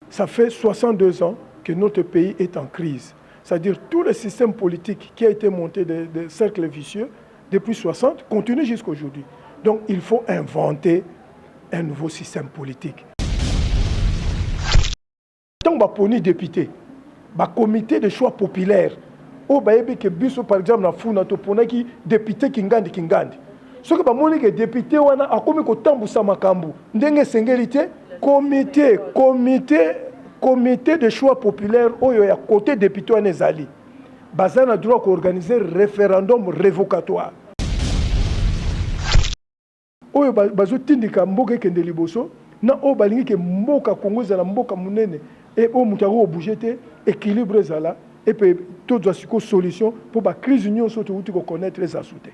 Ça fait 62 ans que notre pays est en crise. C'est-à-dire tout le système politique qui a été monté des cercles vicieux depuis 60 continue jusqu'à aujourd'hui. Donc il faut inventer un nouveau système politique. Tant que les députés, le comité de choix populaire, par exemple, na funa to ponaki député Kingandi. Ce que les députés wana akomi ko tambusa makambu. Ndenge sengelité comité de choix populaire oyo ya côté député wana ezali. Bazana droit organiser référendum révocatoire. Oyo bazo tindika mboka kende liboso na o balingi ke mboka Kongo za mboka munene et o mutako obujete équilibre zala et puis tout doit une solution pour la crise union surtout pour connaître les assoutés.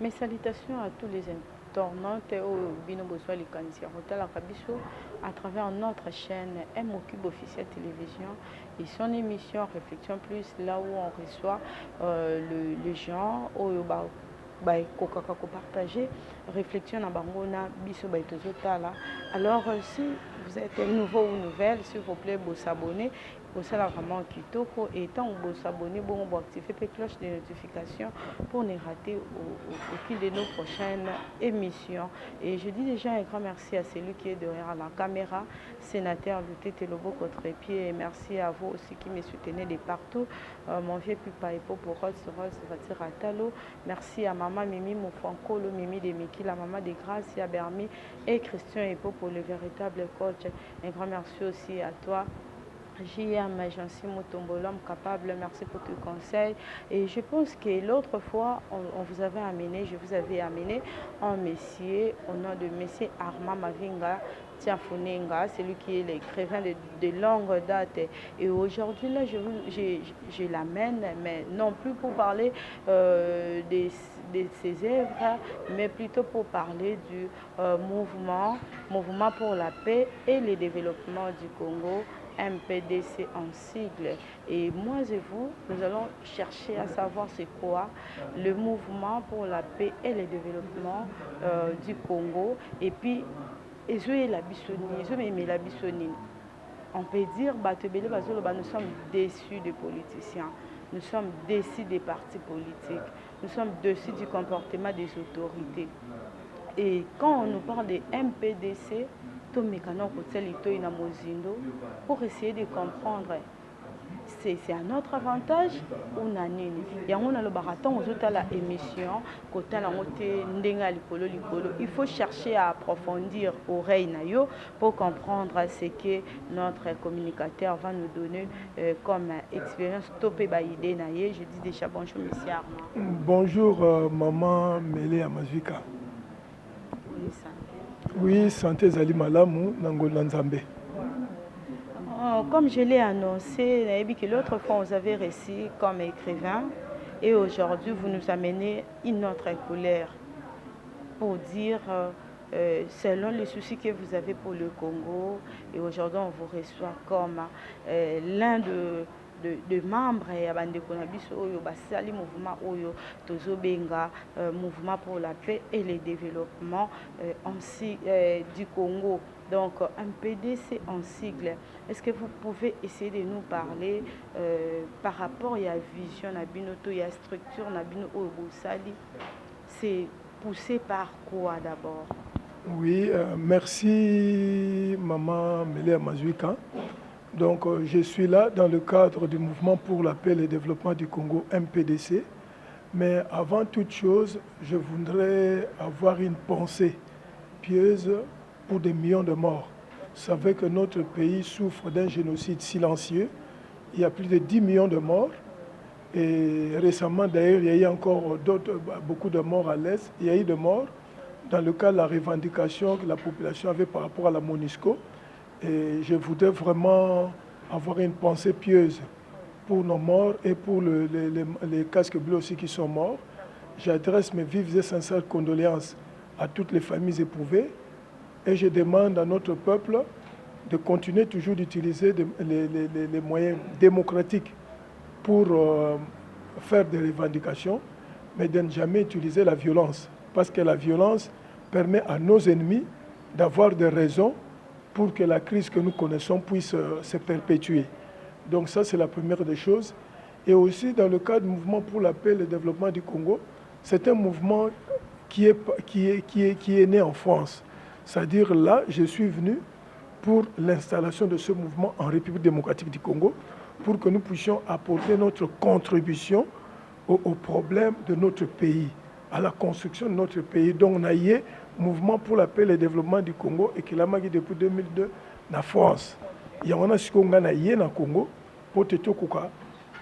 Mes salutations à tous les internautes au Bino Boswa les Kanisia Hotel à travers notre chaîne MOCube officielle télévision et son émission Réflexion Plus, là où on reçoit les gens au kokaka ko partager réflexion na bangona biso ba tozotala. Alors si vous êtes nouveau ou nouvelle, s'il vous plaît vous s'abonner au salaire vraiment kitoko et tant vous s'abonner bon vous activer la cloche de notification pour ne rater au fil de nos prochaines émissions. Et je dis déjà un grand merci à celui qui est derrière la caméra, sénateur Lutete Lobo Contre-Pied, et merci à vous aussi qui me soutenez de partout, mon vieux Pipa Epo pour Rolls Vatira Talo. Merci à maman Mimi Moufrankolo, Mimi de Miki, la maman de Gracia Bermi et Christian Epo pour le véritable coach. Un grand merci aussi à toi JM Jancy Motombolom capable, merci pour tes conseils. Et je pense que l'autre fois, on vous avait amené, je vous avais amené un messier au nom de monsieur Armand Mavinga Tiafunenga, celui qui est l'écrivain de longue date. Et aujourd'hui, là, je l'amène, mais non plus pour parler de ses œuvres, mais plutôt pour parler du mouvement pour la paix et le développement du Congo, MPDC en sigle. Et moi et vous, nous allons chercher à savoir c'est quoi le mouvement pour la paix et le développement du Congo. Et puis, on peut dire que nous sommes déçus des politiciens, nous sommes déçus des partis politiques, nous sommes déçus du comportement des autorités. Et quand on nous parle de MPDC, pour essayer de comprendre c'est à notre avantage ou non. Il faut chercher à approfondir oreille pour comprendre ce que notre communicateur va nous donner comme expérience. Je dis déjà bonjour monsieur Armand. Bonjour maman Mélé Amazwika. Oui, santé Zali Malamu, Nangola Nzambe. Comme je l'ai annoncé, l'autre fois vous avez réussi comme écrivain et aujourd'hui vous nous amenez une autre couleur pour dire selon les soucis que vous avez pour le Congo et aujourd'hui on vous reçoit comme l'un de membres ya bandeko na biso oyo basali mouvement oyo tozobenga mouvement pour la paix et le développement du Congo, donc MPDC en sigle. Est-ce que vous pouvez essayer de nous parler par rapport à la vision na binoto ya structure na bino oyo bosali, c'est poussé par quoi d'abord? Oui, merci maman Mélé Amazwika. Donc je suis là dans le cadre du mouvement pour la paix et le développement du Congo, MPDC. Mais avant toute chose, je voudrais avoir une pensée pieuse pour des millions de morts. Vous savez que notre pays souffre d'un génocide silencieux. Il y a plus de 10 millions de morts. Et récemment, d'ailleurs, il y a eu encore beaucoup de morts à l'Est. Il y a eu des morts dans le cas de la revendication que la population avait par rapport à la MONUSCO. Et je voudrais vraiment avoir une pensée pieuse pour nos morts et pour les casques bleus aussi qui sont morts. J'adresse mes vives et sincères condoléances à toutes les familles éprouvées et je demande à notre peuple de continuer toujours d'utiliser les moyens démocratiques pour faire des revendications, mais de ne jamais utiliser la violence. Parce que la violence permet à nos ennemis d'avoir des raisons pour que la crise que nous connaissons puisse se perpétuer. Donc ça, c'est la première des choses. Et aussi, dans le cadre du mouvement pour la paix et le développement du Congo, c'est un mouvement qui est né en France. C'est-à-dire là, je suis venu pour l'installation de ce mouvement en République démocratique du Congo, pour que nous puissions apporter notre contribution aux problèmes de notre pays, à la construction de notre pays. Donc on a eu mouvement pour la paix et le développement du Congo et qui l'a marqué depuis 2002 en France. Il y a un na Congo pour te tokuka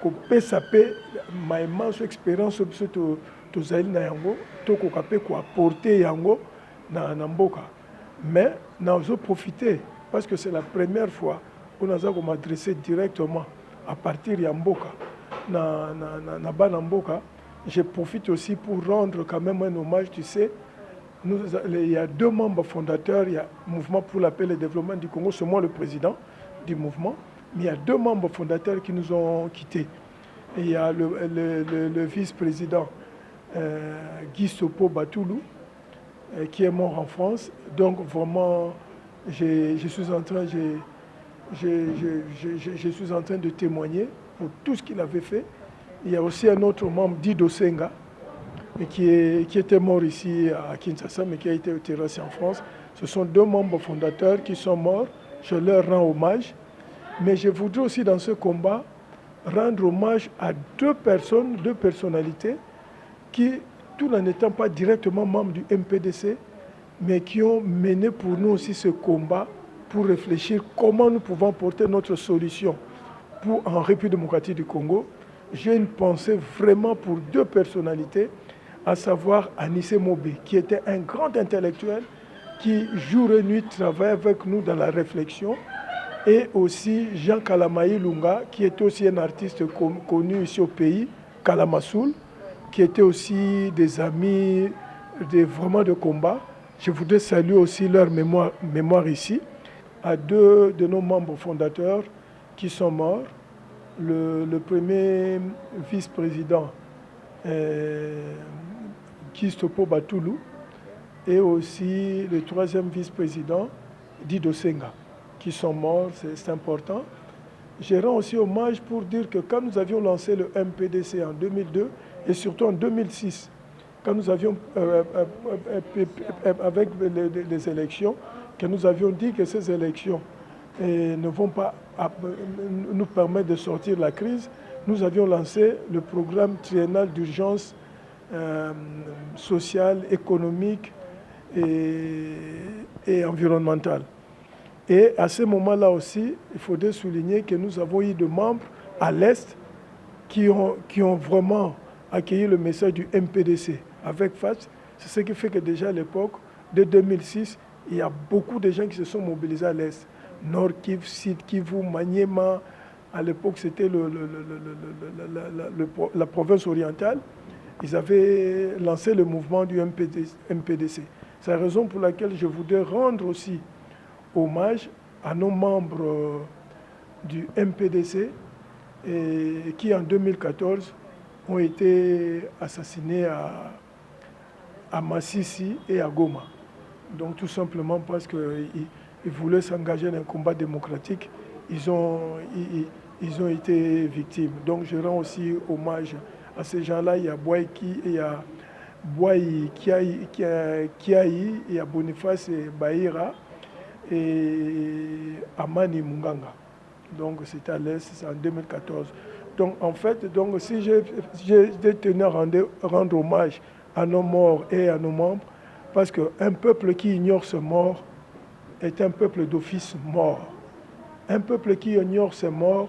ko pesa pe ma immense expérience sur to zali na yango tokuka pe ko apporter yango na mboka. Mais nous avons profité parce que c'est la première fois où nous avons m'adressé directement à partir de Mboka na bana mboka. Je profite aussi pour rendre quand même un hommage, tu sais. Il y a 2 membres fondateurs, il y a Mouvement pour la paix et le développement du Congo, c'est moi le président du mouvement, mais il y a 2 membres fondateurs qui nous ont quittés. Et il y a le vice-président Guy Sopo Batoulou, qui est mort en France. Donc vraiment, je suis en train de témoigner pour tout ce qu'il avait fait. Il y a aussi un autre membre, Dido Senga, qui était mort ici à Kinshasa, mais qui a été terrassé en France. Ce sont 2 membres fondateurs qui sont morts. Je leur rends hommage. Mais je voudrais aussi, dans ce combat, rendre hommage à 2 personnes, 2 personnalités, qui, tout en n'étant pas directement membres du MPDC, mais qui ont mené pour nous aussi ce combat pour réfléchir comment nous pouvons porter notre solution en République démocratique du Congo. J'ai une pensée vraiment pour 2 personnalités, à savoir Anissé Mobé, qui était un grand intellectuel qui jour et nuit travaille avec nous dans la réflexion, et aussi Jean Kalamaï Lunga, qui était aussi un artiste connu ici au pays, Kalamassoul, qui était aussi des amis vraiment de combat. Je voudrais saluer aussi leur mémoire ici, à 2 de nos membres fondateurs qui sont morts. Le premier vice-président, Kistopo Batoulou, et aussi le 3e vice-président, Dido Senga, qui sont morts, c'est important. Je rends aussi hommage pour dire que quand nous avions lancé le MPDC en 2002, et surtout en 2006, quand nous avions, avec les élections, que nous avions dit que ces élections ne vont pas nous permettre de sortir de la crise, nous avions lancé le programme triennal d'urgence sociale, économique et environnementale. Et à ce moment-là aussi, il faudrait souligner que nous avons eu des membres à l'Est qui ont vraiment accueilli le message du MPDC avec face. C'est ce qui fait que déjà à l'époque, dès 2006, il y a beaucoup de gens qui se sont mobilisés à l'Est. Nord Kivu, Sud Kivu, Maniema. À l'époque, c'était la province orientale. Ils avaient lancé le mouvement du MPDC. C'est la raison pour laquelle je voudrais rendre aussi hommage à nos membres du MPDC qui, en 2014, ont été assassinés à Massissi et à Goma. Donc tout simplement parce qu'ils voulaient s'engager dans un combat démocratique, ils ont été victimes. Donc je rends aussi hommage à ces gens-là. Il y a Boaiki, il y a Boaï Kiaï, il y a Boniface Baïra et Amani Munganga. Donc c'était à l'Est, c'est en 2014. Donc en fait, si j'ai tenu à rendre hommage à nos morts et à nos membres, parce qu'un peuple qui ignore ce mort est un peuple d'office mort. Un peuple qui ignore ses morts,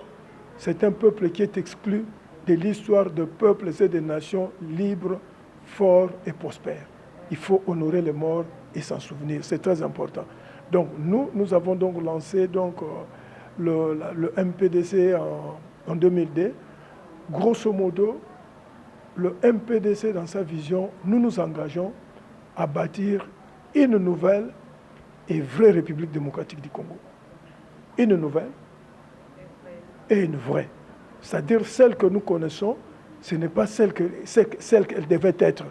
c'est un peuple qui est exclu de l'histoire de peuples et de nations libres, forts et prospères. Il faut honorer les morts et s'en souvenir, c'est très important. Donc nous avons donc lancé le MPDC en 2002. Grosso modo, le MPDC, dans sa vision, nous nous engageons à bâtir une nouvelle et vraie République démocratique du Congo. Une nouvelle et une vraie. C'est-à-dire celle que nous connaissons, ce n'est pas celle qu'elle devait être.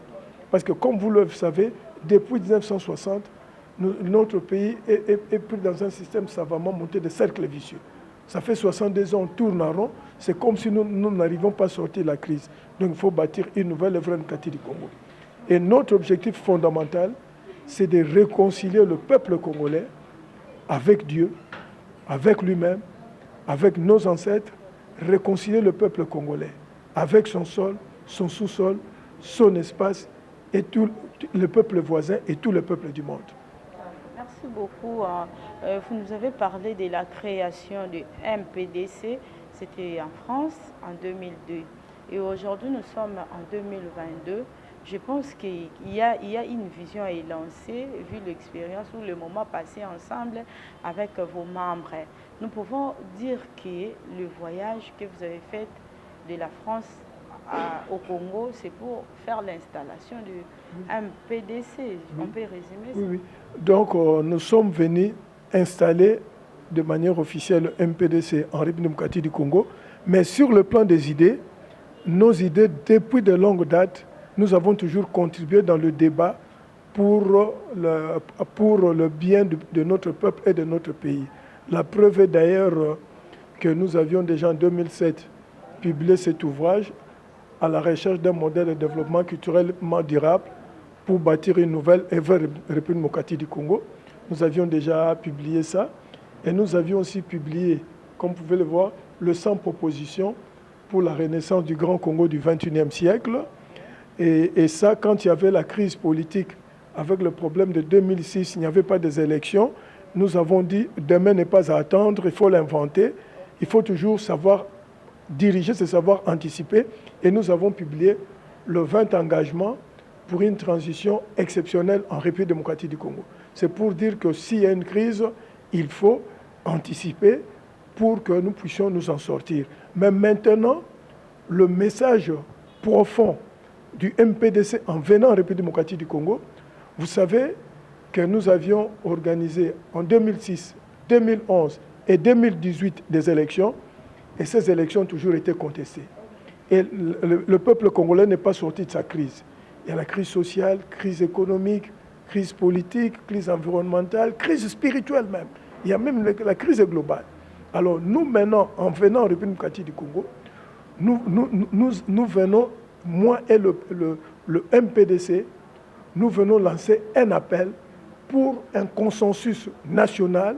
Parce que comme vous le savez, depuis 1960, notre pays est pris dans un système savamment monté de cercles vicieux. Ça fait 62 ans, on tourne en rond. C'est comme si nous n'arrivons pas à sortir de la crise. Donc il faut bâtir une nouvelle œuvre Nkati du Congo. Et notre objectif fondamental, c'est de réconcilier le peuple congolais avec Dieu, avec lui-même, avec nos ancêtres, réconcilier le peuple congolais avec son sol, son sous-sol, son espace et tout le peuple voisin et tout le peuple du monde. Merci beaucoup. Vous nous avez parlé de la création du MPDC. C'était en France en 2002. Et aujourd'hui, nous sommes en 2022. Je pense qu'il y a une vision à élancer, vu l'expérience ou le moment passé ensemble avec vos membres. Nous pouvons dire que le voyage que vous avez fait de la France au Congo, c'est pour faire l'installation du MPDC. On peut résumer ça? Oui. Donc, nous sommes venus installer de manière officielle le MPDC en République démocratique du Congo. Mais sur le plan des idées, nos idées, depuis de longue date, nous avons toujours contribué dans le débat pour le bien de notre peuple et de notre pays. La preuve est d'ailleurs que nous avions déjà en 2007 publié cet ouvrage à la recherche d'un modèle de développement culturellement durable pour bâtir une nouvelle République démocratique du Congo. Nous avions déjà publié ça et nous avions aussi publié, comme vous pouvez le voir, le 100 propositions pour la renaissance du Grand Congo du XXIe siècle. Et ça, quand il y avait la crise politique avec le problème de 2006, il n'y avait pas des élections, nous avons dit demain n'est pas à attendre, il faut l'inventer, il faut toujours savoir diriger, c'est savoir anticiper. Et nous avons publié le 20 engagements pour une transition exceptionnelle en République démocratique du Congo. C'est pour dire que s'il y a une crise, il faut anticiper pour que nous puissions nous en sortir. Mais maintenant, le message profond du MPDC en venant en République démocratique du Congo, vous savez que nous avions organisé en 2006, 2011 et 2018 des élections, et ces élections ont toujours été contestées. Et le peuple congolais n'est pas sorti de sa crise. Il y a la crise sociale, crise économique, crise politique, crise environnementale, crise spirituelle même. Il y a même la crise globale. Alors nous maintenant, en venant en République démocratique du Congo, nous venons, moi et le MPDC, nous venons lancer un appel pour un consensus national,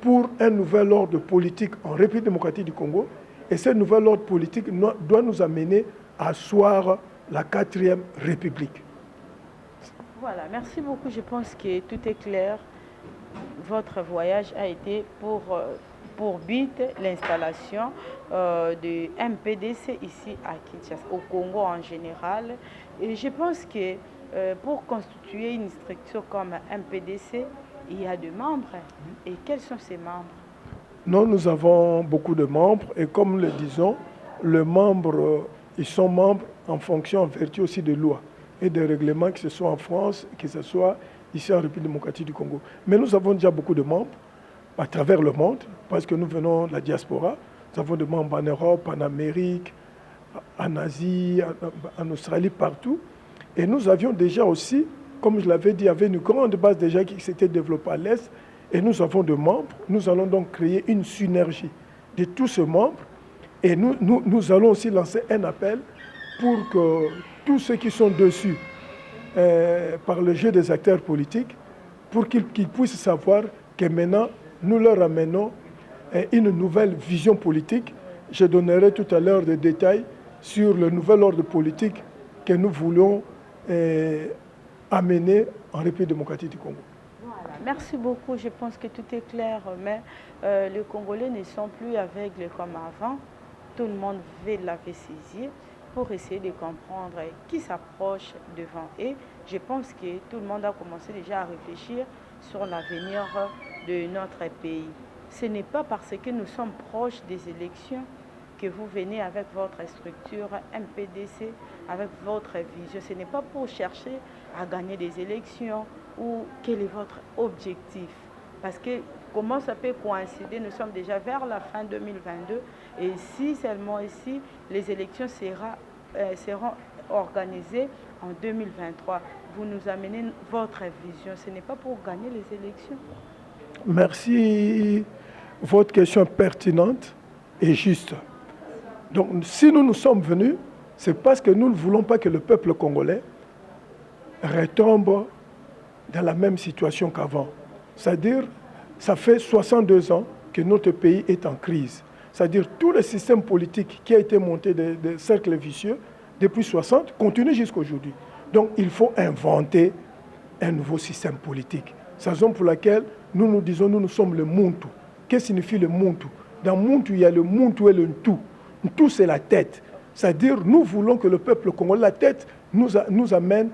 pour un nouvel ordre politique en République démocratique du Congo. Et ce nouvel ordre politique doit nous amener à asseoir la 4e République. Voilà, merci beaucoup. Je pense que tout est clair. Votre voyage a été pour but l'installation du MPDC ici à Kinshasa, au Congo en général. Et je pense que pour constituer une structure comme MPDC, il y a des membres. Et quels sont ces membres? Non, nous avons beaucoup de membres et comme le disons, les membres, ils sont membres en fonction, en vertu aussi de lois et de règlements, que ce soit en France, que ce soit ici en République démocratique du Congo. Mais nous avons déjà beaucoup de membres à travers le monde, parce que nous venons de la diaspora. Nous avons des membres en Europe, en Amérique, en Asie, en Australie, partout. Et nous avions déjà aussi, comme je l'avais dit, il y avait une grande base déjà qui s'était développée à l'Est. Et nous avons des membres. Nous allons donc créer une synergie de tous ces membres. Et nous allons aussi lancer un appel pour que tous ceux qui sont dessus par le jeu des acteurs politiques, pour qu'ils puissent savoir que maintenant, nous leur amenons une nouvelle vision politique. Je donnerai tout à l'heure des détails sur le nouvel ordre politique que nous voulons amener en République démocratique du Congo. Voilà, merci beaucoup. Je pense que tout est clair, mais les Congolais ne sont plus aveugles comme avant. Tout le monde veut l'avait saisi pour essayer de comprendre qui s'approche devant eux. Je pense que tout le monde a commencé déjà à réfléchir sur l'avenir de notre pays. Ce n'est pas parce que nous sommes proches des élections que vous venez avec votre structure MPDC, avec votre vision. Ce n'est pas pour chercher à gagner des élections ou quel est votre objectif. Parce que comment ça peut coïncider? Nous sommes déjà vers la fin 2022 et si seulement ici, les élections seront organisées en 2023. vous nous amenez votre vision. Ce n'est pas pour gagner les élections. Merci. Votre question est pertinente et juste. Donc, si nous sommes venus, c'est parce que nous ne voulons pas que le peuple congolais retombe dans la même situation qu'avant. C'est-à-dire, ça fait 62 ans que notre pays est en crise. C'est-à-dire, tout le système politique qui a été monté des cercles vicieux depuis 60 continue jusqu'à aujourd'hui. Donc, il faut inventer un nouveau système politique. C'est la raison pour laquelle nous disons, nous sommes le Muntu. Qu'est-ce que signifie le Muntu? Dans Muntu, il y a le Muntu et le Ntu. Ntu, c'est la tête. C'est-à-dire, nous voulons que le peuple congolais, la tête, nous amène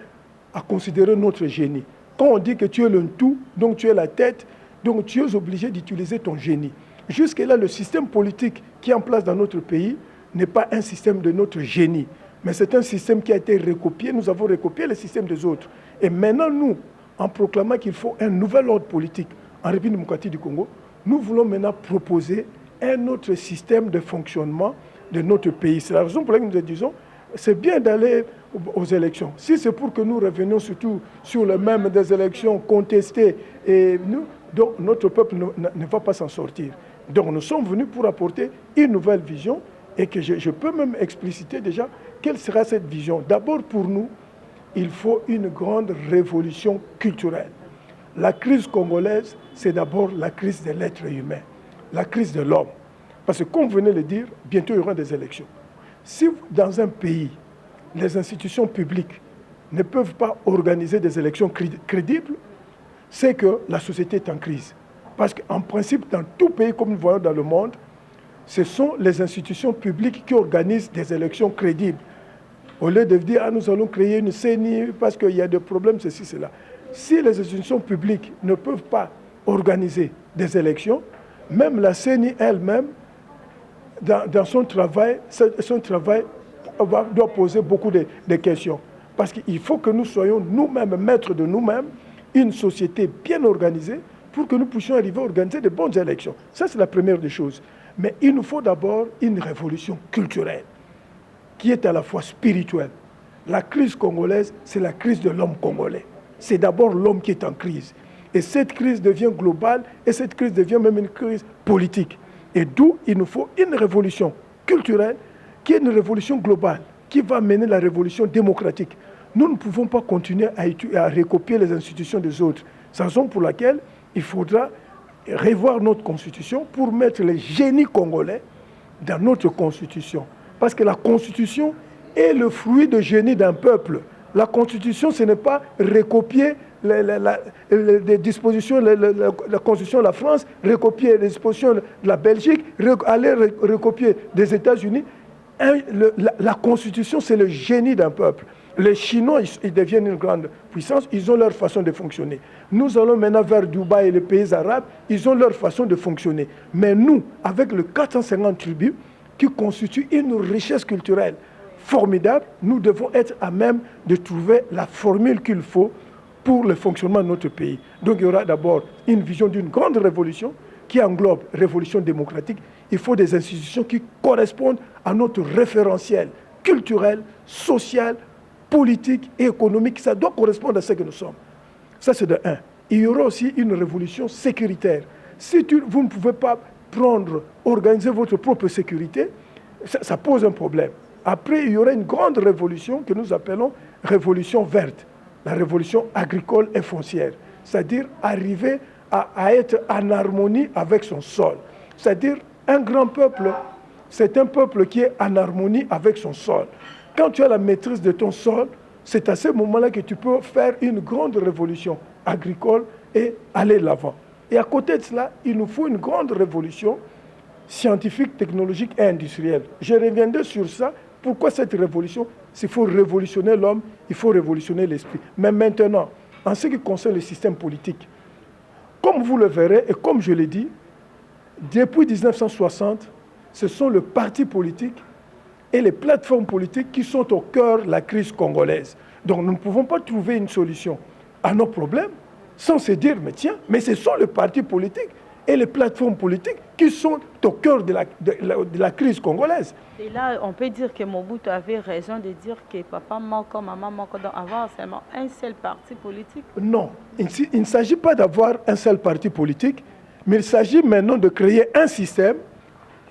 à considérer notre génie. Quand on dit que tu es le Ntu, donc tu es la tête, donc tu es obligé d'utiliser ton génie. Jusque-là, le système politique qui est en place dans notre pays n'est pas un système de notre génie, mais c'est un système qui a été recopié. Nous avons recopié le système des autres. Et maintenant, nous, en proclamant qu'il faut un nouvel ordre politique en République démocratique du Congo, nous voulons maintenant proposer un autre système de fonctionnement de notre pays. C'est la raison pour laquelle nous disons c'est bien d'aller aux élections. Si c'est pour que nous revenions surtout sur le même des élections contestées, et donc notre peuple ne va pas s'en sortir. Donc nous sommes venus pour apporter une nouvelle vision et que je peux même expliciter déjà quelle sera cette vision. D'abord pour nous, il faut une grande révolution culturelle. La crise congolaise, c'est d'abord la crise de l'être humain, la crise de l'homme. Parce que comme vous venez de le dire, bientôt il y aura des élections. Si dans un pays, les institutions publiques ne peuvent pas organiser des élections crédibles, c'est que la société est en crise. Parce qu'en principe, dans tout pays comme nous voyons dans le monde, ce sont les institutions publiques qui organisent des élections crédibles. Au lieu de dire, nous allons créer une CENI parce qu'il y a des problèmes, ceci, cela. Si les institutions publiques ne peuvent pas organiser des élections, même la CENI elle-même, dans son travail doit poser beaucoup de questions. Parce qu'il faut que nous soyons nous-mêmes maîtres de nous-mêmes, une société bien organisée, pour que nous puissions arriver à organiser de bonnes élections. Ça, c'est la première des choses. Mais il nous faut d'abord une révolution culturelle, qui est à la fois spirituelle. La crise congolaise, c'est la crise de l'homme congolais. C'est d'abord l'homme qui est en crise. Et cette crise devient globale, et cette crise devient même une crise politique. Et d'où il nous faut une révolution culturelle, qui est une révolution globale, qui va mener la révolution démocratique. Nous ne pouvons pas continuer à recopier les institutions des autres. C'est la raison pour laquelle il faudra revoir notre constitution pour mettre les génies congolais dans notre constitution. Parce que la constitution est le fruit de génie d'un peuple. La constitution, ce n'est pas recopier les dispositions, la constitution de la France, recopier les dispositions de la Belgique, aller recopier des États-Unis. La constitution, c'est le génie d'un peuple. Les Chinois, ils deviennent une grande puissance, ils ont leur façon de fonctionner. Nous allons maintenant vers Dubaï et les pays arabes, ils ont leur façon de fonctionner. Mais nous, avec les 450 tribus, qui constituent une richesse culturelle formidable, nous devons être à même de trouver la formule qu'il faut pour le fonctionnement de notre pays. Donc il y aura d'abord une vision d'une grande révolution qui englobe révolution démocratique. Il faut des institutions qui correspondent à notre référentiel culturel, social, politique et économique. Ça doit correspondre à ce que nous sommes. Ça, c'est de un. Il y aura aussi une révolution sécuritaire. Si vous ne pouvez pas organiser votre propre sécurité, ça pose un problème. Après, il y aura une grande révolution que nous appelons révolution verte, la révolution agricole et foncière. C'est-à-dire arriver à être en harmonie avec son sol. C'est-à-dire un grand peuple, c'est un peuple qui est en harmonie avec son sol. Quand tu as la maîtrise de ton sol, c'est à ce moment-là que tu peux faire une grande révolution agricole et aller de l'avant. Et à côté de cela, il nous faut une grande révolution scientifique, technologique et industrielle. Je reviendrai sur ça. Pourquoi cette révolution? S'il faut révolutionner l'homme, il faut révolutionner l'esprit. Mais maintenant, en ce qui concerne le système politique, comme vous le verrez et comme je l'ai dit, depuis 1960, ce sont les partis politiques et les plateformes politiques qui sont au cœur de la crise congolaise. Donc nous ne pouvons pas trouver une solution à nos problèmes sans se dire, mais tiens, mais ce sont les partis politiques et les plateformes politiques qui sont au cœur de la crise congolaise. Et là, on peut dire que Mobutu avait raison de dire que papa Moko, maman Moko doivent avoir seulement un seul parti politique. Non, il ne s'agit pas d'avoir un seul parti politique, mais il s'agit maintenant de créer un système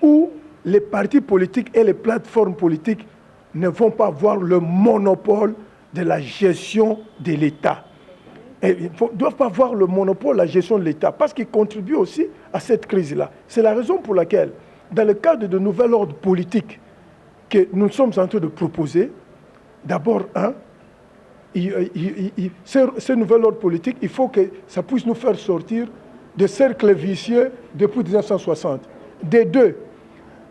où les partis politiques et les plateformes politiques ne vont pas avoir le monopole de la gestion de l'État. Ils ne doivent pas avoir le monopole de la gestion de l'État parce qu'ils contribuent aussi à cette crise-là. C'est la raison pour laquelle, dans le cadre de nouvel ordre politique que nous sommes en train de proposer, d'abord, ce nouvel ordre politique, il faut que ça puisse nous faire sortir de cercles vicieux depuis 1960. Des deux,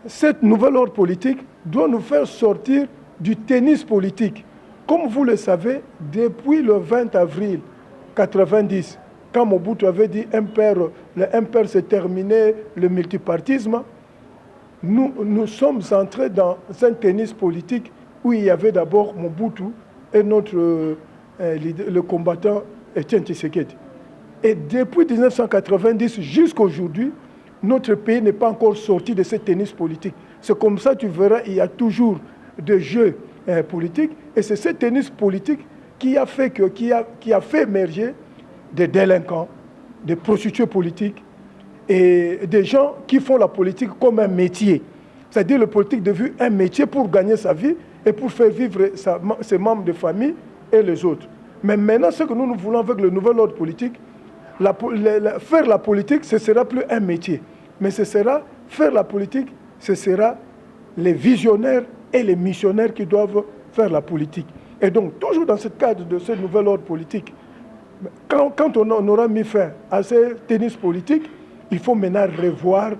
cette nouvel ordre politique doit nous faire sortir du tennis politique. Comme vous le savez, depuis le 20 avril 1990, quand Mobutu avait dit le MPR c'est terminé, le multipartisme, nous sommes entrés dans un tennis politique où il y avait d'abord Mobutu et le combattant Etienne Tshisekedi. Et depuis 1990 jusqu'à aujourd'hui, notre pays n'est pas encore sorti de ce tennis politique. C'est comme ça, tu verras, il y a toujours des jeux politiques. Et c'est ce tennis politique qui a fait émerger des délinquants, des prostituées politiques et des gens qui font la politique comme un métier. C'est-à-dire le politique devenu un métier pour gagner sa vie et pour faire vivre ses membres de famille et les autres. Mais maintenant, ce que nous voulons avec le nouvel ordre politique, faire la politique, ce ne sera plus un métier. Mais faire la politique, ce sera les visionnaires et les missionnaires qui doivent faire la politique. Et donc, toujours dans ce cadre de ce nouvel ordre politique, quand on aura mis fin à ce tennis politique, il faut maintenant revoir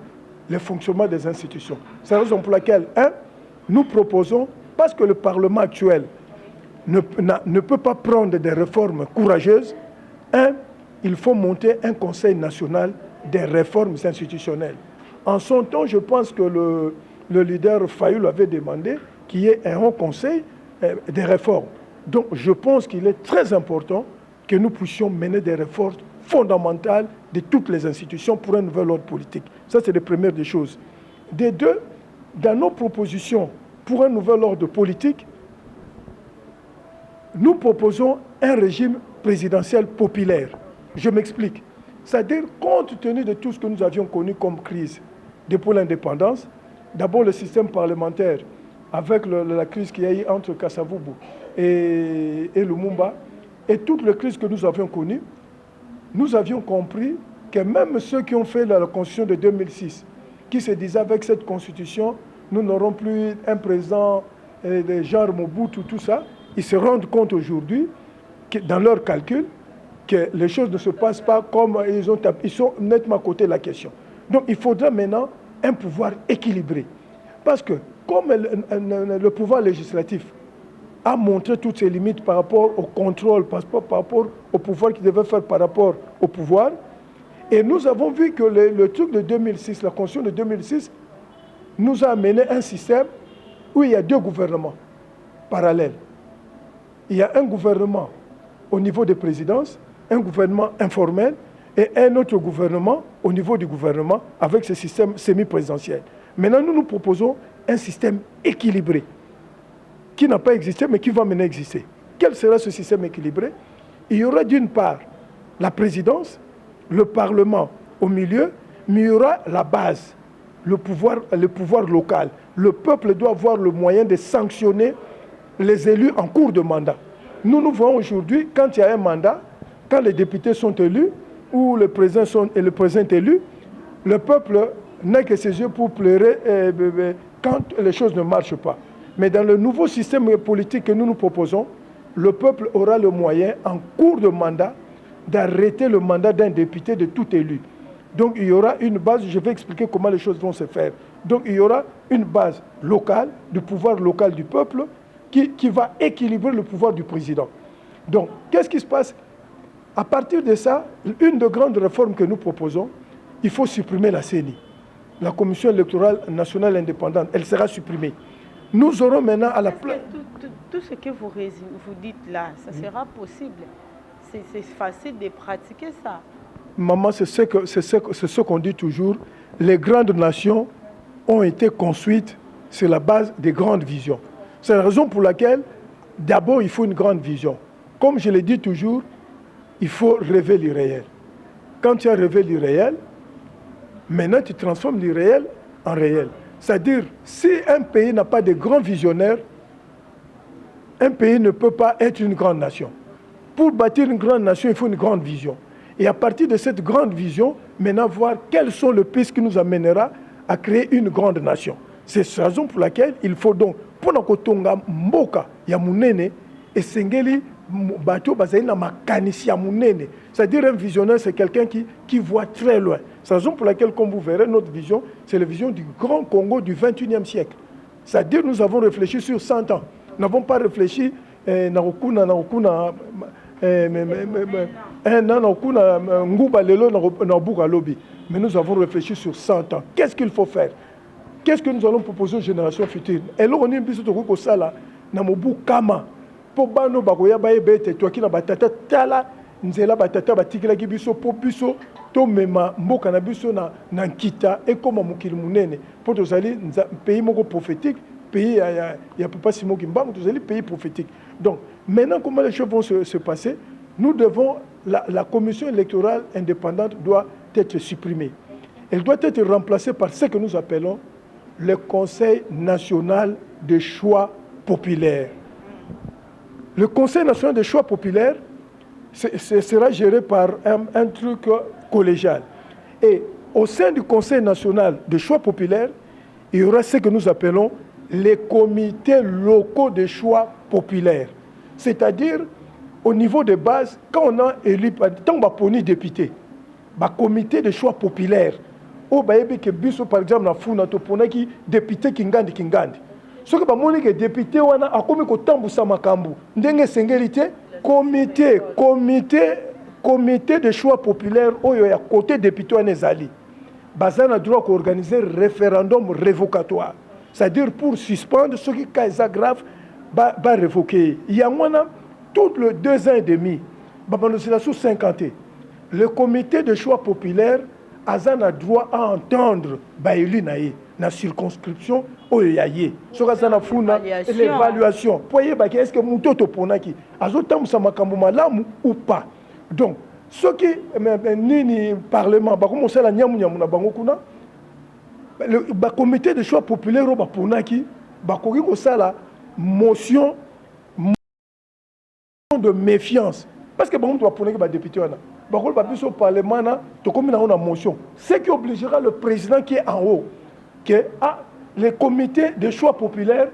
le fonctionnement des institutions. C'est la raison pour laquelle, nous proposons, parce que le Parlement actuel ne peut pas prendre des réformes courageuses, il faut monter un Conseil national des réformes institutionnelles. En son temps, je pense que le leader Fayulu avait demandé qu'il y ait un haut conseil des réformes. Donc je pense qu'il est très important que nous puissions mener des réformes fondamentales de toutes les institutions pour un nouvel ordre politique. Ça, c'est la première des choses. Des deux, dans nos propositions pour un nouvel ordre politique, nous proposons un régime présidentiel populaire. Je m'explique. C'est-à-dire, compte tenu de tout ce que nous avions connu comme crise depuis l'indépendance, d'abord le système parlementaire, avec la crise qu'il y a eu entre Kasavubu et Lumumba, et toutes les crises que nous avions connues, nous avions compris que même ceux qui ont fait la constitution de 2006, qui se disaient avec cette constitution, nous n'aurons plus un président de genre Mobutu, tout ça, ils se rendent compte aujourd'hui, dans leurs calculs, que les choses ne se passent pas comme ils sont nettement à côté de la question. Donc il faudra maintenant un pouvoir équilibré. Parce que comme le pouvoir législatif a montré toutes ses limites par rapport au contrôle, par rapport au pouvoir qu'il devait faire par rapport au pouvoir, et nous avons vu que le truc de 2006, la constitution de 2006, nous a amené un système où il y a deux gouvernements parallèles. Il y a un gouvernement au niveau des présidences, un gouvernement informel et un autre gouvernement au niveau du gouvernement avec ce système semi-présidentiel. Maintenant, nous proposons un système équilibré qui n'a pas existé mais qui va maintenant exister. Quel sera ce système équilibré? Il y aura d'une part la présidence, le Parlement au milieu, mais il y aura la base, le pouvoir local. Le peuple doit avoir le moyen de sanctionner les élus en cours de mandat. Nous voyons aujourd'hui, quand il y a un mandat, quand les députés sont élus, ou le président est élu, le peuple n'a que ses yeux pour pleurer quand les choses ne marchent pas. Mais dans le nouveau système politique que nous proposons, le peuple aura le moyen, en cours de mandat, d'arrêter le mandat d'un député de tout élu. Donc il y aura une base, je vais expliquer comment les choses vont se faire. Donc il y aura une base locale, du pouvoir local du peuple, qui va équilibrer le pouvoir du président. Donc, qu'est-ce qui se passe? À partir de ça, une des grandes réformes que nous proposons, il faut supprimer la CENI, la Commission électorale nationale indépendante. Elle sera supprimée. Nous aurons maintenant à la place... Tout ce que vous dites là, ça sera possible. C'est facile de pratiquer ça. maman, c'est ce qu'on dit toujours, les grandes nations ont été construites sur la base des grandes visions. C'est la raison pour laquelle, d'abord, il faut une grande vision. Comme je le dis toujours, il faut rêver l'irréel. Quand tu as rêvé l'irréel, maintenant tu transformes l'irréel en réel. C'est-à-dire, si un pays n'a pas de grands visionnaires, un pays ne peut pas être une grande nation. Pour bâtir une grande nation, il faut une grande vision. Et à partir de cette grande vision, maintenant voir quelles sont les pistes qui nous amènera à créer une grande nation. C'est la raison pour laquelle il faut donc, pour nakotonga mboka ya munene, et sengeli bato bazali na makanisi ya munene. C'est-à-dire un visionnaire, c'est quelqu'un qui voit très loin. C'est la raison pour laquelle, comme vous verrez, notre vision, c'est la vision du grand Congo du 21e siècle. C'est-à-dire nous avons réfléchi sur 100 ans. Nous n'avons pas réfléchi un an, nguba lelo na buka lobi. Mais nous avons réfléchi sur 100 ans. Qu'est-ce qu'il faut faire? Qu'est-ce que nous allons proposer aux générations futures? Et là, on est un peu sur ça là, na mobu kama. Pour bano bagoya baye bete toi qui na batata tala nzela batata batikela ki biso po biso to mema mboka na biso na nkita et comme mukili munene pour tozali pays moko prophétique, pays ya papa Simon Kimbangu, tozali pays prophétique. Donc maintenant comment les choses vont se passer? Nous devons la commission électorale indépendante doit être supprimée. Elle doit être remplacée par ce que nous appelons le Conseil national de choix populaire. Le Conseil national de choix populaire sera géré par un truc collégial. Et au sein du Conseil national de choix populaire, il y aura ce que nous appelons les comités locaux de choix populaires. C'est-à-dire, au niveau de base, quand on a élu, tant qu'on a député, le comité de choix populaire, au bayebi que biso par exemple na funa to ponaki député kingandi. Ce que bamoni que député wana akomi ko tambusa makambu ndenge sengelité comité de choix populaire oyo ya côté député wana ezali bazana droit ko organiser référendum révocatoire, c'est-à-dire pour suspendre ce qui est grave ba révoquer yangwana tout le 2 ans et demi babano c'est la sous 50. Le comité de choix populaire a droit à entendre baélu naé na circonscription oyo yaye soka sana funa l'évaluation poye ba est-ce que mutoto ponaki azotambusa makambo malamu ou pas. Donc ce qui nini parlement ba commencer la nyamu na bango kuna le comité de choix populaire ba ponaki ba koki ko sala motion de méfiance parce que bango to ponaki ba député wana bakol ba biso parlement na to comme na una motion, ce qui obligera le président qui est en haut que les comités de choix populaires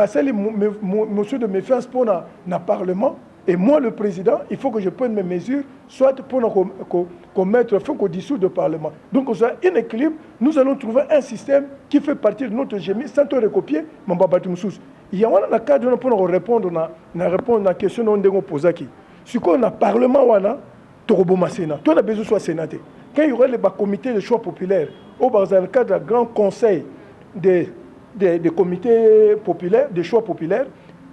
c'est les motions de méfiance pour na parlement et moi le président il faut que je prenne mes mesures soit pour mettre fin au dissoudre le parlement. Donc on a un équilibre, nous allons trouver un système qui fait partie de notre génie sans te recopier mon babatu moussous. Il y a un cadre pour répondre à la question qu'on a posée qui si on a parlement wana Sénat. Toi, on a besoin de soit sénaté. Quand il y aura le comité de choix populaire, dans le cadre d'un grand conseil des comités populaires, des choix populaires,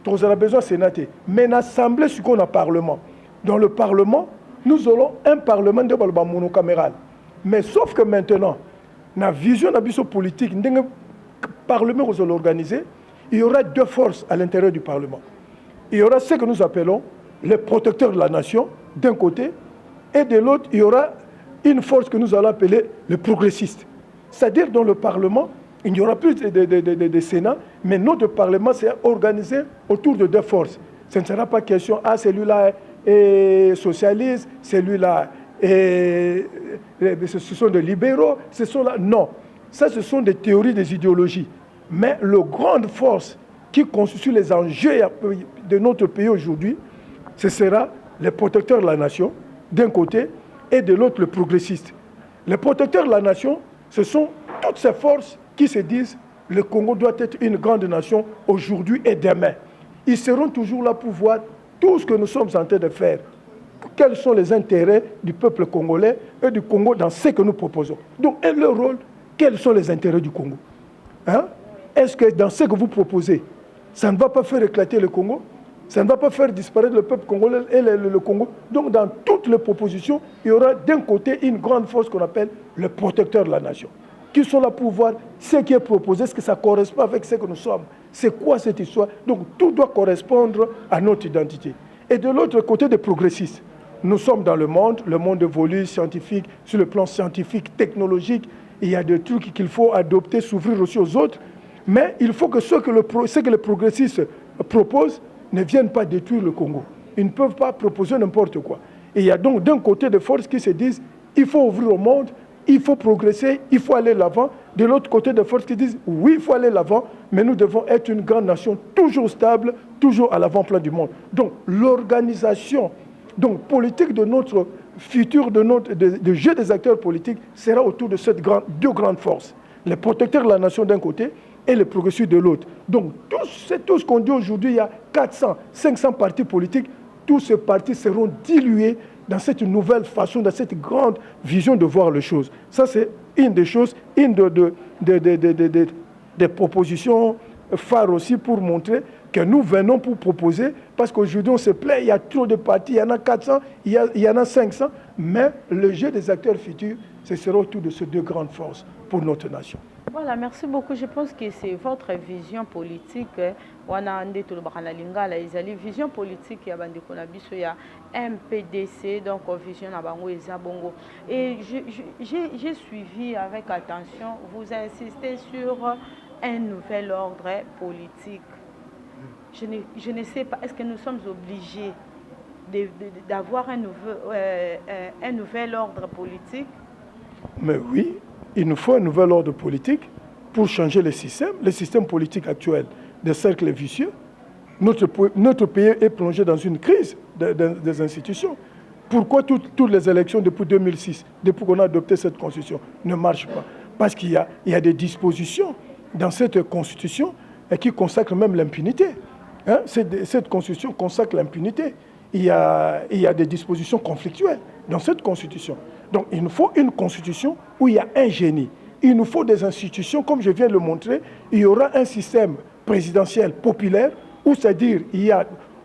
on a besoin de sénaté. Mais l'Assemblée, ce qu'on a parlement. Dans le Parlement, nous aurons un Parlement monocaméral. Mais sauf que maintenant, dans la vision de la politique, le Parlement que nous organisé, il y aura 2 forces à l'intérieur du Parlement. Il y aura ce que nous appelons les protecteurs de la nation, d'un côté, et de l'autre, il y aura une force que nous allons appeler les progressistes. C'est-à-dire dans le Parlement, il n'y aura plus de Sénat, mais notre Parlement s'est organisé autour de 2 forces. Ce ne sera pas question, celui-là est socialiste, celui-là est... Ce sont des libéraux, ce sont là... Non, ça ce sont des théories, des idéologies. Mais la grande force qui constitue les enjeux de notre pays aujourd'hui, ce sera les protecteurs de la nation, d'un côté, et de l'autre, le progressiste. Les protecteurs de la nation, ce sont toutes ces forces qui se disent le Congo doit être une grande nation aujourd'hui et demain. Ils seront toujours là pour voir tout ce que nous sommes en train de faire. Quels sont les intérêts du peuple congolais et du Congo dans ce que nous proposons. Donc, et leur rôle, quels sont les intérêts du Congo? Est-ce que dans ce que vous proposez, ça ne va pas faire éclater le Congo? Ça ne va pas faire disparaître le peuple congolais et le Congo. Donc, dans toutes les propositions, il y aura d'un côté une grande force qu'on appelle le protecteur de la nation, qui sont là pour voir ce qui est proposé, est-ce que ça correspond avec ce que nous sommes. C'est quoi cette histoire? Donc, tout doit correspondre à notre identité. Et de l'autre côté, des progressistes. Nous sommes dans le monde évolue scientifique, sur le plan scientifique, technologique. Il y a des trucs qu'il faut adopter, s'ouvrir aussi aux autres. Mais il faut que ce que les progressistes proposent ne viennent pas détruire le Congo. Ils ne peuvent pas proposer n'importe quoi. Et il y a donc d'un côté des forces qui se disent il faut ouvrir au monde, il faut progresser, il faut aller de l'avant. De l'autre côté des forces qui disent oui, il faut aller de l'avant, mais nous devons être une grande nation toujours stable, toujours à l'avant-plan du monde. Donc l'organisation politique de notre futur, de jeu des acteurs politiques sera autour de deux grandes forces. Les protecteurs de la nation d'un côté et les progressistes de l'autre. Donc c'est tout ce qu'on dit aujourd'hui, il y a 400, 500 partis politiques, tous ces partis seront dilués dans cette nouvelle façon, dans cette grande vision de voir les choses. Ça, c'est une des choses, une des propositions phares aussi pour montrer que nous venons pour proposer, parce qu'aujourd'hui on se plaît, il y a trop de partis, il y en a 400, il y en a 500, mais le jeu des acteurs futurs, ce sera autour de ces deux grandes forces pour notre nation. Voilà, merci beaucoup. Je pense que c'est votre vision politique. Wana ande to bakana lingala ezali vision politique ya bandeko na biso ya MPDC, donc vision na bango eza bongo. Et j'ai suivi avec attention, vous insistez sur un nouvel ordre politique. Je ne sais pas, est-ce que nous sommes obligés d'avoir un nouvel ordre politique? Mais oui, il nous faut un nouvel ordre politique pour changer le système politique actuel des cercles vicieux. Notre pays est plongé dans une crise des institutions. Pourquoi toutes les élections depuis 2006, depuis qu'on a adopté cette constitution, ne marchent pas? Parce qu'il y a des dispositions dans cette constitution qui consacrent même l'impunité. Hein? Cette constitution consacre l'impunité. Il y a des dispositions conflictuelles dans cette constitution. Donc il nous faut une constitution où il y a un génie. Il nous faut des institutions, comme je viens de le montrer, il y aura un système présidentiel populaire où, c'est-à-dire,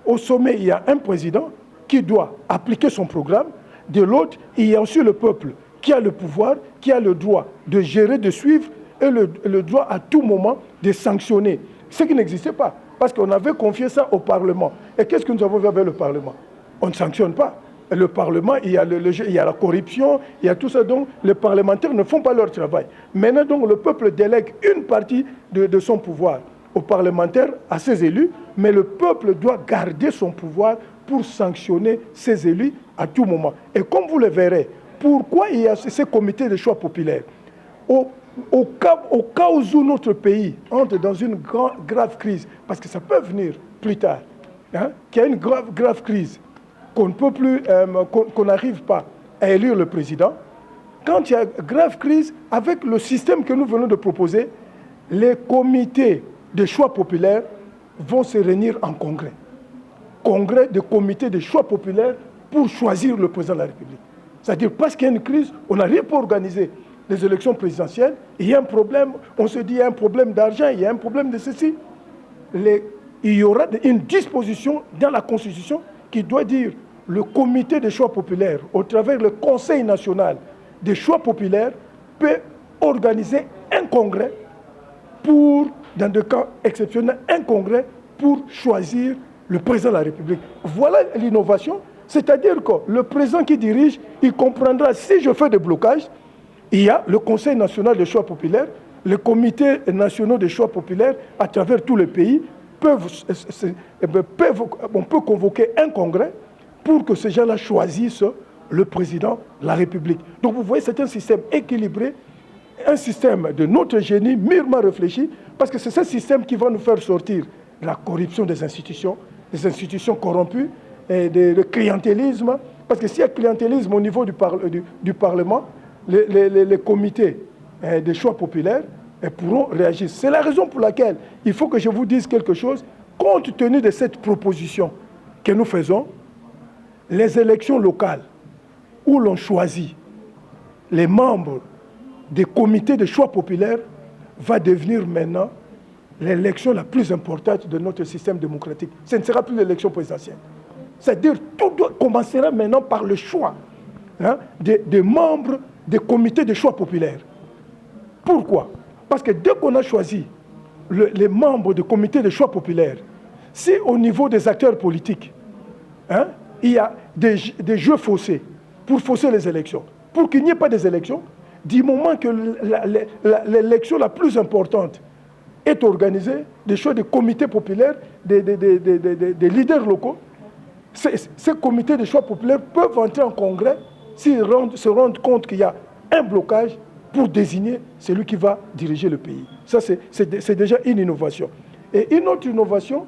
au sommet, il y a un président qui doit appliquer son programme. De l'autre, il y a aussi le peuple qui a le pouvoir, qui a le droit de gérer, de suivre et le droit à tout moment de sanctionner. Ce qui n'existait pas, parce qu'on avait confié ça au Parlement. Et qu'est-ce que nous avons vu avec le Parlement? On ne sanctionne pas. Le Parlement, il y a la corruption, il y a tout ça. Donc, les parlementaires ne font pas leur travail. Maintenant, donc, le peuple délègue une partie de son pouvoir aux parlementaires, à ses élus, mais le peuple doit garder son pouvoir pour sanctionner ses élus à tout moment. Et comme vous le verrez, pourquoi il y a ces comités de choix populaires? Au cas où notre pays entre dans une grave crise, parce que ça peut venir plus tard, hein, qu'il y a une grave crise, qu'on ne peut plus, qu'on n'arrive pas à élire le président, quand il y a grave crise, avec le système que nous venons de proposer, les comités de choix populaires vont se réunir en congrès. Congrès de comités de choix populaires pour choisir le président de la République. C'est-à-dire, parce qu'il y a une crise, on n'arrive pas à organiser les élections présidentielles, il y a un problème, on se dit il y a un problème d'argent, il y a un problème de ceci. Il y aura une disposition dans la Constitution qui doit dire le comité des choix populaires, au travers le Conseil national des choix populaires, peut organiser un congrès pour, dans des cas exceptionnels, un congrès pour choisir le président de la République. Voilà l'innovation, c'est-à-dire que le président qui dirige, il comprendra si je fais des blocages, il y a le Conseil national des choix populaires, les comités nationaux des choix populaires à travers tous les pays, on peut convoquer un congrès pour que ces gens-là choisissent le président de la République. Donc vous voyez, c'est un système équilibré, un système de notre génie, mûrement réfléchi, parce que c'est ce système qui va nous faire sortir de la corruption des institutions corrompues, et de clientélisme, parce que s'il y a clientélisme au niveau du Parlement, les comités des choix populaires pourront réagir. C'est la raison pour laquelle il faut que je vous dise quelque chose. Compte tenu de cette proposition que nous faisons, les élections locales où l'on choisit les membres des comités de choix populaires va devenir maintenant l'élection la plus importante de notre système démocratique. Ce ne sera plus l'élection présidentielle. C'est-à-dire tout commencera maintenant par le choix des membres des comités de choix populaires. Pourquoi? Parce que dès qu'on a choisi les membres du comité de choix populaires, si au niveau des acteurs politiques, il y a des jeux faussés pour fausser les élections, pour qu'il n'y ait pas des élections, du moment que l'élection la plus importante est organisée, des choix des comités populaires, des leaders locaux, ces comités de choix populaires peuvent entrer en congrès s'ils se rendent compte qu'il y a un blocage pour désigner celui qui va diriger le pays. Ça, c'est déjà une innovation. Et une autre innovation,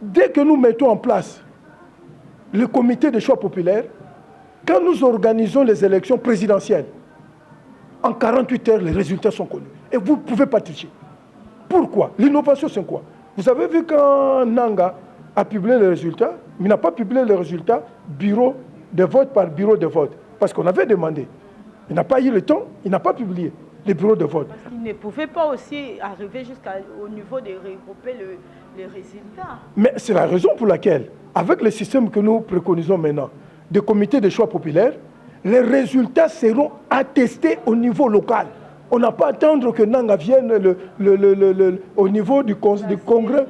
dès que nous mettons en place le comité de choix populaires, quand nous organisons les élections présidentielles, en 48 heures, les résultats sont connus. Et vous ne pouvez pas tricher. Pourquoi? L'innovation, c'est quoi? Vous avez vu quand Nanga a publié les résultats, mais il n'a pas publié les résultats bureau de vote par bureau de vote. Parce qu'on avait demandé. Il n'a pas eu le temps, il n'a pas publié les bureaux de vote. Parce qu'il ne pouvait pas aussi arriver jusqu'au niveau de regrouper les résultats. Mais c'est la raison pour laquelle, avec le système que nous préconisons maintenant, des comités de choix populaires, les résultats seront attestés au niveau local. On n'a pas à attendre que Nanga vienne au niveau du congrès.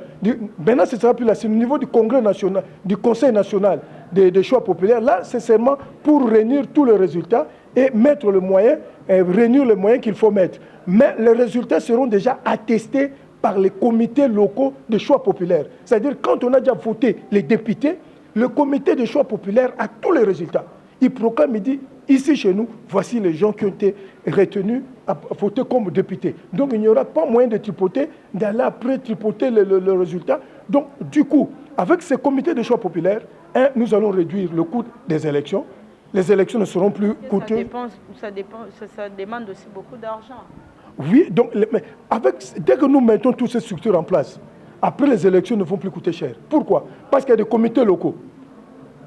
Maintenant, ce sera plus là, c'est au niveau du congrès national, du conseil national des choix populaires. Là, c'est seulement pour réunir tous les résultats et mettre le moyen, réunir les moyens qu'il faut mettre. Mais les résultats seront déjà attestés par les comités locaux de choix populaires. C'est-à-dire, quand on a déjà voté les députés, le comité de choix populaires a tous les résultats. Il proclame, il dit, ici chez nous, voici les gens qui ont été retenus à voter comme députés. Donc il n'y aura pas moyen de tripoter, d'aller après tripoter le résultat. Donc du coup, avec ces comités de choix populaires, nous allons réduire le coût des élections. Les élections ne seront plus coûteuses. Ça demande aussi beaucoup d'argent. Oui, donc dès que nous mettons toutes ces structures en place, après les élections ne vont plus coûter cher. Pourquoi? Parce qu'il y a des comités locaux.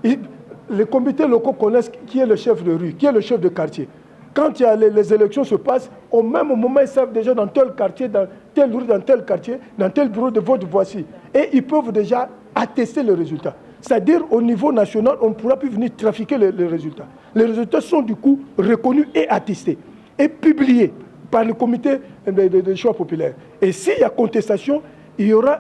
Les comités locaux connaissent qui est le chef de rue, qui est le chef de quartier. Quand il y a les élections se passent, au même moment, ils savent déjà dans tel quartier, dans telle rue, dans tel quartier, dans tel bureau de vote, voici. Et ils peuvent déjà attester les résultats. C'est-à-dire, au niveau national, on ne pourra plus venir trafiquer les résultats. Les résultats sont du coup reconnus et attestés, et publiés par le comité de choix populaire. Et s'il y a contestation, il y aura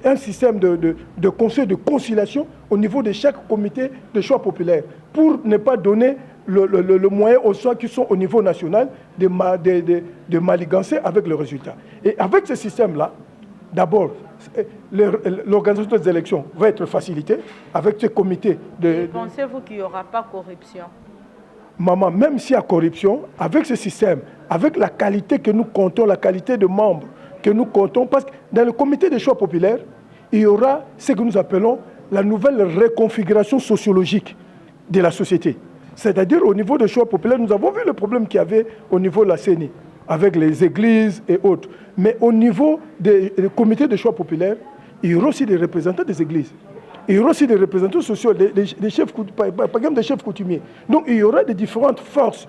un système de conseil de conciliation au niveau de chaque comité de choix populaire pour ne pas donner le moyen aux choix qui sont au niveau national de manigancer avec le résultat. Et avec ce système-là, d'abord, l'organisation des élections va être facilitée avec ce comité Pensez-vous qu'il n'y aura pas corruption? Maman, même s'il y a corruption, avec ce système, avec la qualité que nous comptons, la qualité de membres que nous comptons, parce que dans le comité des choix populaires, il y aura ce que nous appelons la nouvelle reconfiguration sociologique de la société. C'est-à-dire au niveau des choix populaires, nous avons vu le problème qu'il y avait au niveau de la CENI, avec les églises et autres. Mais au niveau des comités de choix populaires, il y aura aussi des représentants des églises. Il y aura aussi des représentants sociaux, des chefs, par exemple des chefs coutumiers. Donc il y aura des différentes forces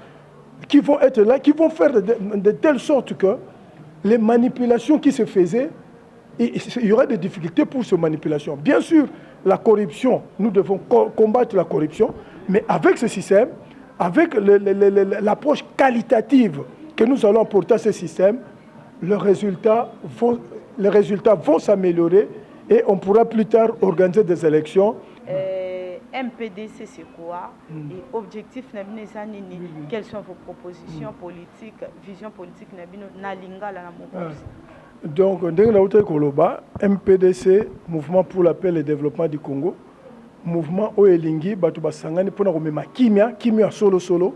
qui vont être là, qui vont faire de telle sorte que les manipulations qui se faisaient, il y aura des difficultés pour ces manipulations. Bien sûr, la corruption, nous devons combattre la corruption, mais avec ce système, avec l'approche qualitative que nous allons apporter à ce système, les résultats vont s'améliorer et on pourra plus tard organiser des élections. MPDC, c'est quoi? Et objectif, quelles sont vos propositions politiques, vision politique na lingala na mokosi? Donc, MPDC, Mouvement pour la paix et le développement du Congo, mouvement Oelingi, Batuba Sangani, pour nous kimia solo,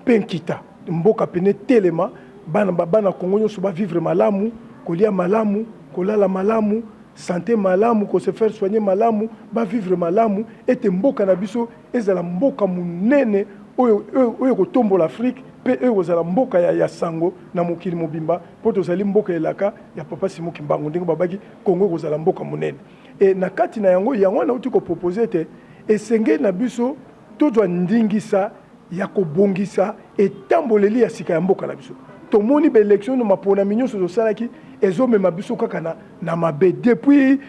Penkita, Mboka Pene Telema, Bana Congo, nous sommes vivre malamu, kolia malamu, kolala malamu, santé malamu, ko se faire soigner malamu, ba vivre malamu, et Mboka Nabiso, ezala Mboka munene, oyo kotombo l'Afrique, pe ozala mboka ya sango na mokili mobimba po tozali mboka elaka ya papa Simon Kimbangu ndenge babaki Congo kozala mboka monene et na kati na yango na uti ko proposer te esenge na biso tozwa ndingisa ya kobongisa etamboleli ya sika ya mboka na biso tomoni ba élection no mapona minyo so sala ki ezo me mabiso kaka na mabe depuis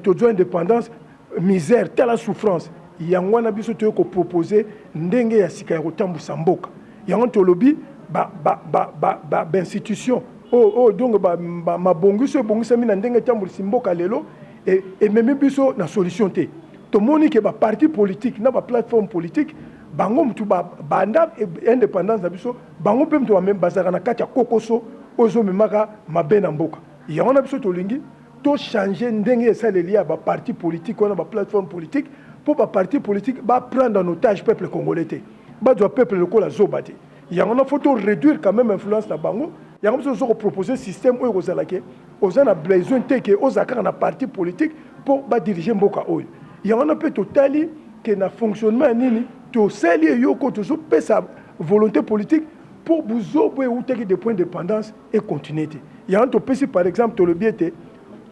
tozo indépendance misère telle souffrance yango na biso to ko proposer ndenge ya sika ya kotambusa mboka yango tolobi ba institution donc mabongiso bongisa mina ndenge tambulisa mboka lelo et même biso na solution te tomoni ke ba parti politique na ba plateforme politique bango mutu banda indépendance na biso bango pe mutu même bazaka na kati ya kokoso ozo memaka mabe na mboka yango na biso tolingi to changer ndenge esaleli ya ba parti politique wana ba plateforme politique pour ba parti politique ba prendre en otage peuple congolais te ba doit peuple lokola zobate yango na faut réduire quand même influence na bango yango biso zo proposer système oyo kozalake ozana besoin te ke ozaka na parti politique pour ba diriger mboka oyo yango na pe totali que na fonctionnement nini to seli yoko to so pesa volonté politique pour buzobo euteki des points de dépendance et continuité yango to pesi par exemple to le biete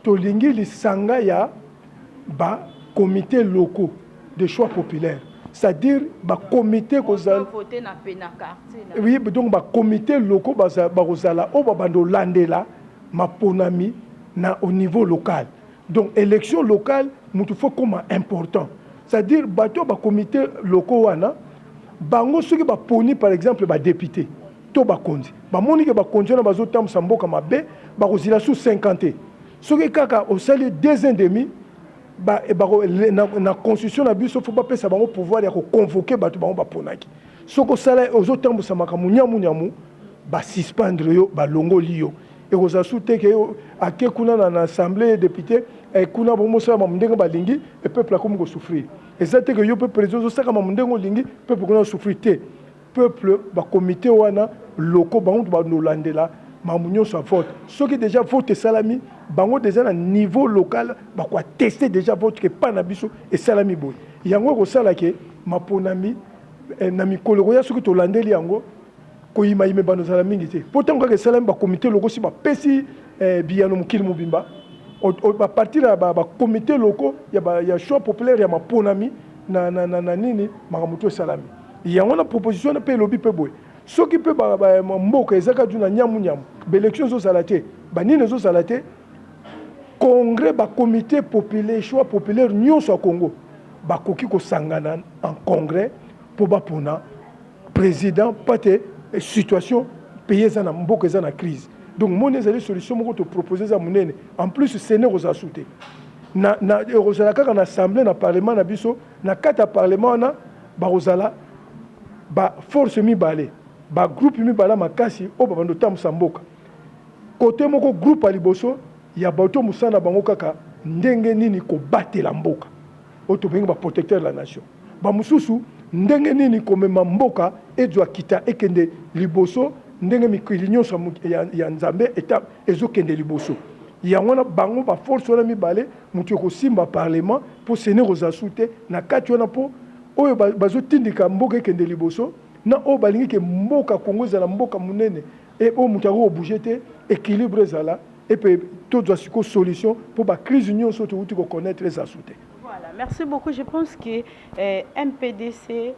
to lingi lisanga ya ba comités locaux de choix populaires c'est-à-dire ba comité kozala voter na pena quartier oui donc ba comité locaux ba kozala o ba bando landela maponami na au niveau local donc élection locale mutu faut comme important c'est-à-dire bato ba comité locaux wana bango soki ba poni par exemple ba député to ba konzi ba moni ke ba konzi na bazo tamsa mboka mabe ba kozila sous 50 soki kaka au sali 2 ans et demi na constitution na biso faut pas pesa bango pouvoir ya ko convoquer bato bango ba ponaki soko sala ozo tambusa makamu nyamu ba suspendre yo ba longoli yo et oza souté que ake kuna na assemblée député et kuna bomo sala mamndenga balingi et peuple akomi ko souffrir et ça te que yo peuple président saka mamndenga lingi peuple kuna souffrir te peuple ba comité wana locaux bango ba no landela mamunyo sa vote ceux qui déjà voté salami bango déjà na niveau local ba quoi tester déjà vote que pas na biso et salami boy yango ko sala ke maponami na mikolo ya soki to landeli yango ko yima yime bano sala mingi te pourtant ko ke salami ba comité loko si ba pesi biyano mukili mubimba ba partir ba comité loko ya choix populaire ya maponami na nini makamuto salami yango na proposition na pe lobi pe boy soki pe mboka ezaka duna nyamu l'élection zo salate banine zo salate congrès ba comité populaire choix populaire nyonso Congo ba koki ko sangana en congrès pour ba pona président pate situation pays za na mboka za na crise donc mon ezali solution moko to proposer za munene en plus séné roza souté na rozala kaka na assemblée na parlement na biso na kata parlement na ba rozala ba force mi balé ba groupe mi bala makasi o ba bando tamsa mboka côté moko groupe à liboso ya bato musana bango kaka ndenge nini ko batela mboka o to benga ba protecteur de la nation ba mususu ndenge nini ko mema mboka ezo kita ekende liboso ndenge mikilinyo sa ya nzambe eta ezo kende liboso yango na bango ba force wana mi balé mutu ko simba parlement pour séner aux asouté na kati wana po oyo bazo tindika mboka ekende liboso na o balingi ke mboka Congo za mboka munene et o mutako obujete équilibre zala et puis tout doit une solution pour la crise union surtout tu connaître les assoutés. Voilà, merci beaucoup. Je pense que MPDC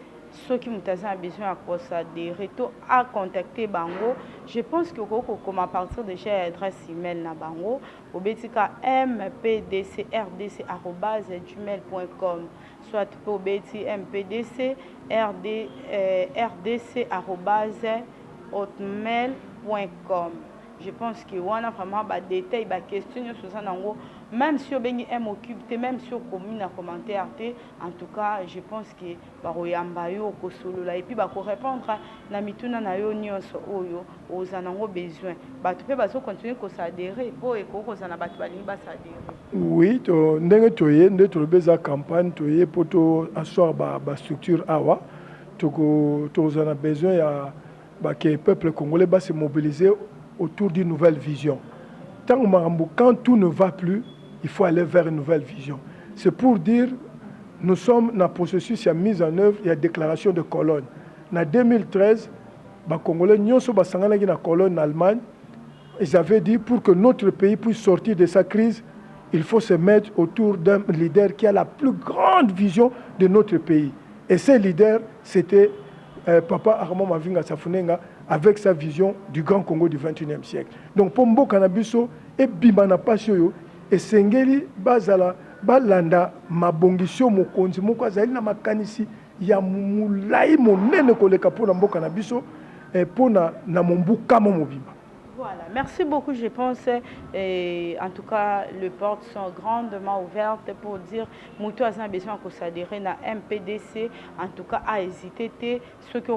ceux qui ont besoin à quoi ça des retours à contacter Bango. Je pense que comme à partir de chez adresse email na Bango au betika mpdcrdc@gmail.com soit pour beti mpdcrdc@hotmail.com. Je pense que on a vraiment des détails, des questions sur ça. Même si on est occupé, même si on communique en commentaire, en tout cas, je pense que baroyambayo ko solo là et puis bako répondre na mituna na yo nyonso oyo ozanango besoin. Ba tu peux baso continuer ko s'adhérer pour et ko za na batu balingi ba s'adhérer. Oui, to ndenge toye ndetro beza campagne toye poto asseoir ba structure awa to za na besoin ya ba que peuple congolais ba se mobiliser autour d'une nouvelle vision. Quand tout ne va plus, il faut aller vers une nouvelle vision. C'est pour dire, nous sommes dans le processus de mise en œuvre et de déclaration de colonne. En 2013, les Congolais sont dans la colonne en Allemagne. Ils avaient dit pour que notre pays puisse sortir de sa crise, il faut se mettre autour d'un leader qui a la plus grande vision de notre pays. Et ce leader, c'était Papa Armand Mavinga Safunenga, avec sa vision du Grand Congo du 21e siècle. Donc pour mboka na biso et bimana pasio et sengeli bazala balanda mabongisio mokonzi moko azali na makanisi ya mulai monene koleka pona mboka na biso pona na mombuka mobimba. Voilà, merci beaucoup. Je pense, en tout cas, les portes sont grandement ouvertes pour dire Moutou a besoin de s'adhérer à MPDC. En tout cas, à hésiter, ce que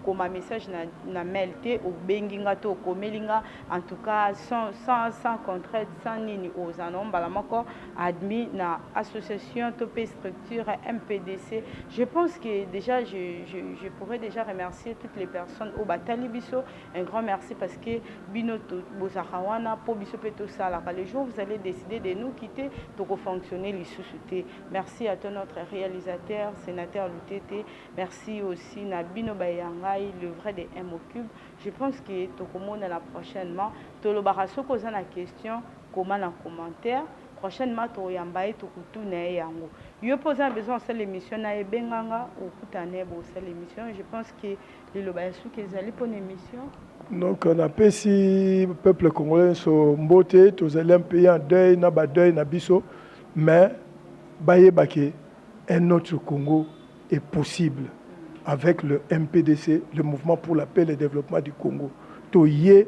comme un message na melté au benginga to komelinga. En tout cas, sans contrainte, sans nini aux anom balamako admis na association topé structure MPDC. Je pense que déjà, je pourrais déjà remercier toutes les personnes au Batali Bisso. Un grand merci parce que Binoto Bozakawana, pour Bisopeto Salaka. Le jour où vous allez décider de nous quitter, pour fonctionner les sous-soutés. Merci à tout notre réalisateur, sénateur Lutete. Merci aussi à Bino Bayangai, le vrai des MOCube. Je pense que Tokomo la prochainement, Tolobaraso cause la question, comment en commentaire. Prochainement, Toyambaye Tokutu Neyango. Je pose un besoin de l'émission na Benganga ou Kutane pour cette émission. Je pense que les Lobayasu qui allaient pour l'émission. Donc on a pas si peuple congolais so mbote, tous allons payer en deuil, na ba deuil na biso, mais baye bake un autre Congo est possible avec le MPDC, le mouvement pour la paix et le développement du Congo. Toye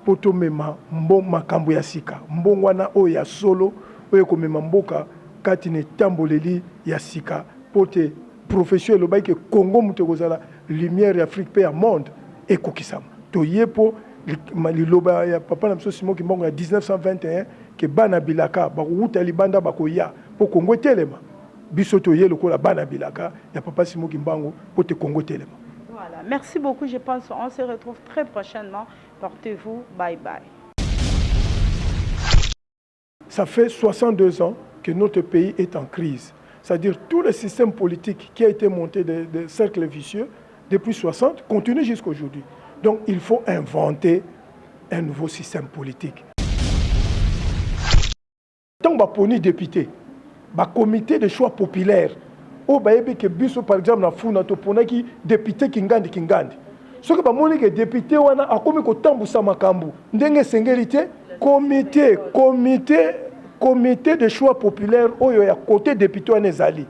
poto mema mbo makambo ya sika, mbongwana o ya solo oyo komema mboka kati ne tamboleli ya sika pote profession le baike Congo mutekozala lumière ya Afrique pe ya monde ekokisama. Toye po liloba ya papa na biso Simon Kimbongo ya 1921 ke bana bilaka bakuta libanda bakoya po Congo telema. Biso toye lokola bana bilaka ya papa Simon Kimbongo po te Congo telema. Voilà, merci beaucoup. Je pense qu'on se retrouve très prochainement. Portez-vous. Bye bye. Ça fait 62 ans que notre pays est en crise. C'est-à-dire tout le système politique qui a été monté de cercles vicieux depuis 60 continue jusqu'à aujourd'hui. Donc il faut inventer un nouveau système politique. Tant que les députés, le comité de choix populaire, par exemple, na funa to ponaki député Kingandi. Ce que les députés wana akomi ko tambusa makambu. Ndenge sengelité comité de choix populaire oyo ya côté député wana ezali.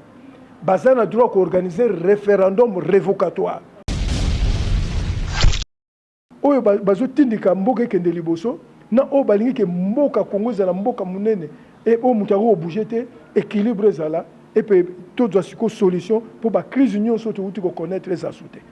Bazana droit organiser référendum révocatoire. Oyo bazo tindika mboka kende liboso na o balingi ke mboka Congo za mboka munene et o mutaro obujete équilibre zala et puis tout doit solution pour ba crise union surtout ko connaître les asouté.